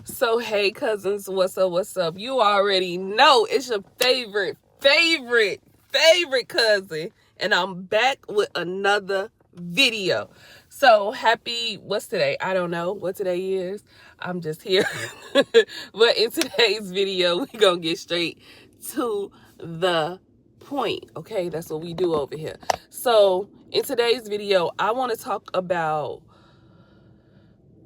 So hey cousins, what's up? What's up? You already know it's your favorite cousin, and I'm back with another video. So happy, what's today? I don't know what today is. I'm just here. But in today's video, we gonna get straight to the point. Okay, that's what we do over here. So in today's video, I want to talk about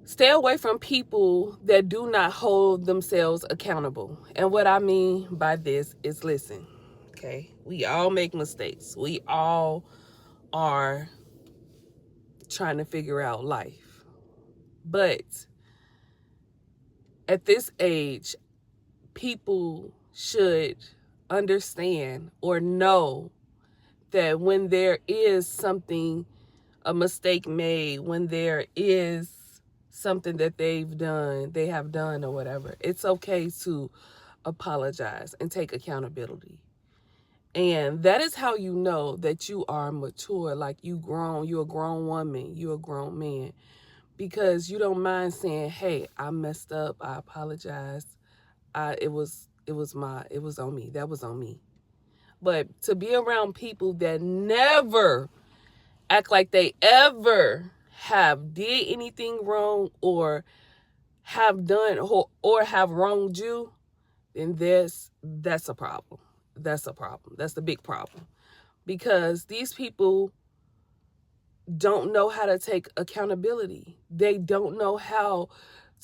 stay away from people that do not hold themselves accountable. And what I mean by this is, listen, okay, we all make mistakes. We all are trying to figure out life. But at this age, people should understand or know that when there is something, a mistake made, when there is something that they have done or whatever, it's okay to apologize and take accountability. And that is how you know that you are mature, like you're a grown woman, you're a grown man, because you don't mind saying, hey, I messed up, I apologize. It was on me. That was on me. But to be around people that never act like they ever have did anything wrong or have done or have wronged you, then that's a problem. That's a problem. That's the big problem. Because these people don't know how to take accountability. They don't know how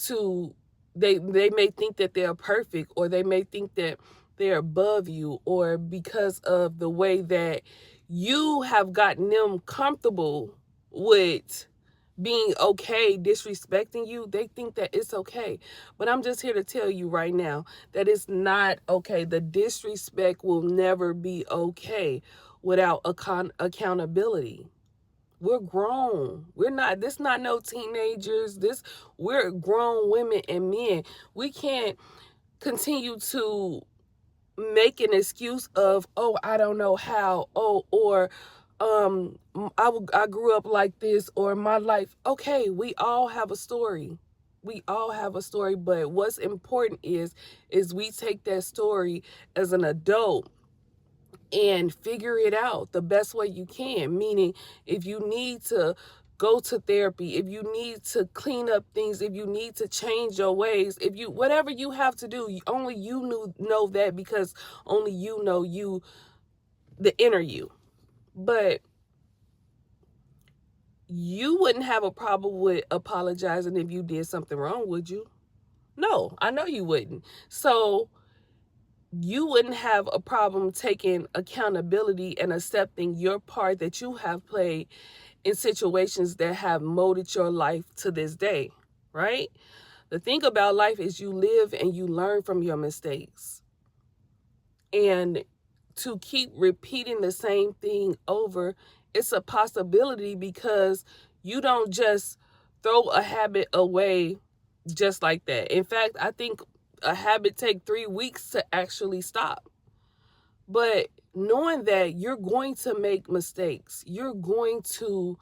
to they may think that they're perfect, or they may think that they're above you, or because of the way that you have gotten them comfortable with being okay disrespecting you, they think that it's okay. But I'm just here to tell you right now that it's not okay. The disrespect will never be okay without accountability. We're grown. This not no teenagers. We're grown women and men. We can't continue to make an excuse of, oh, I don't know how, or I grew up like this, or my life. Okay, we all have a story. We all have a story, but what's important is we take that story as an adult and figure it out the best way you can. Meaning, if you need to go to therapy, if you need to clean up things, if you need to change your ways, if you whatever you have to do, only you know that, because only you know you, the inner you. But you wouldn't have a problem with apologizing if you did something wrong, would you? No, I know you wouldn't. So you wouldn't have a problem taking accountability and accepting your part that you have played in situations that have molded your life to this day, right? The thing about life is you live and you learn from your mistakes. And to keep repeating the same thing over, it's a possibility, because you don't just throw a habit away just like that. In fact, I think a habit take 3 weeks to actually stop. But knowing that you're going to make mistakes, you're going to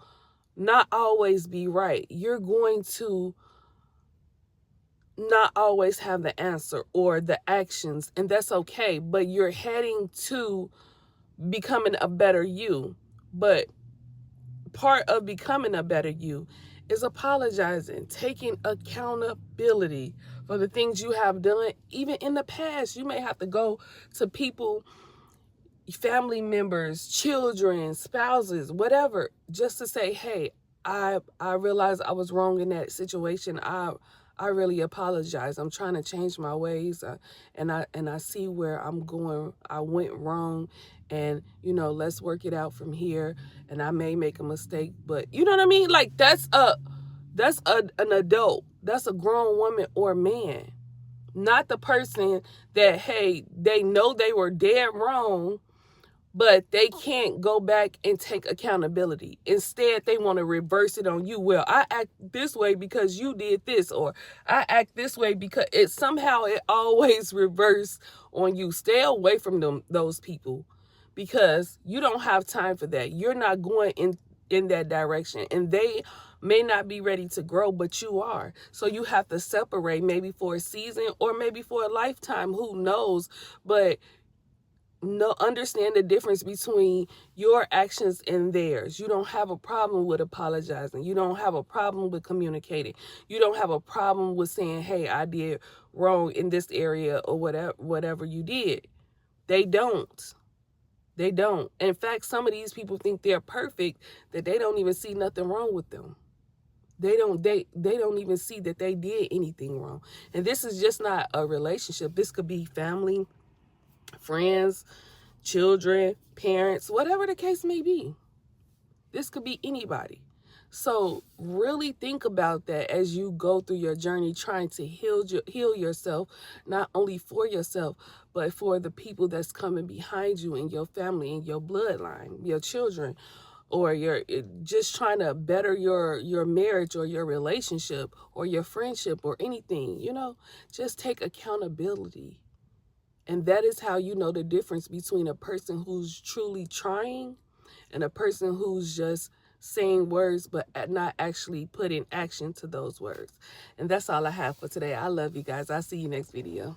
not always be right, you're going to not always have the answer or the actions, and that's okay. But you're heading to becoming a better you. But part of becoming a better you is apologizing, taking accountability for the things you have done. Even in the past, you may have to go to people, family members, children, spouses, whatever, just to say, hey, I realized I was wrong in that situation. I really apologize. I'm trying to change my ways, and I see where I'm going. I went wrong, and let's work it out from here. And I may make a mistake, but you know what I mean? Like, that's an adult. That's a grown woman or man, not the person that, hey, they know they were dead wrong, but they can't go back and take accountability. Instead, they want to reverse it on you. Well, I act this way because you did this, or I act this way because it always reverse on you. Stay away from those people, because you don't have time for that. You're not going in that direction, and they may not be ready to grow, but you are. So you have to separate, maybe for a season or maybe for a lifetime, who knows? But understand the difference between your actions and theirs. You don't have a problem with apologizing. You don't have a problem with communicating. You don't have a problem with saying, hey, I did wrong in this area, or whatever you did. They don't. They don't. In fact, some of these people think they're perfect, that they don't even see nothing wrong with them. They don't even see that they did anything wrong. And this is just not a relationship. This could be family, friends, children, parents, whatever the case may be. This could be anybody. So really think about that as you go through your journey, trying to heal yourself, not only for yourself, but for the people that's coming behind you in your family, in your bloodline, your children, or you're just trying to better your marriage or your relationship or your friendship or anything. Just take accountability. And that is how you know the difference between a person who's truly trying and a person who's just saying words but not actually putting action to those words. And that's all I have for today. I love you guys. I'll see you next video.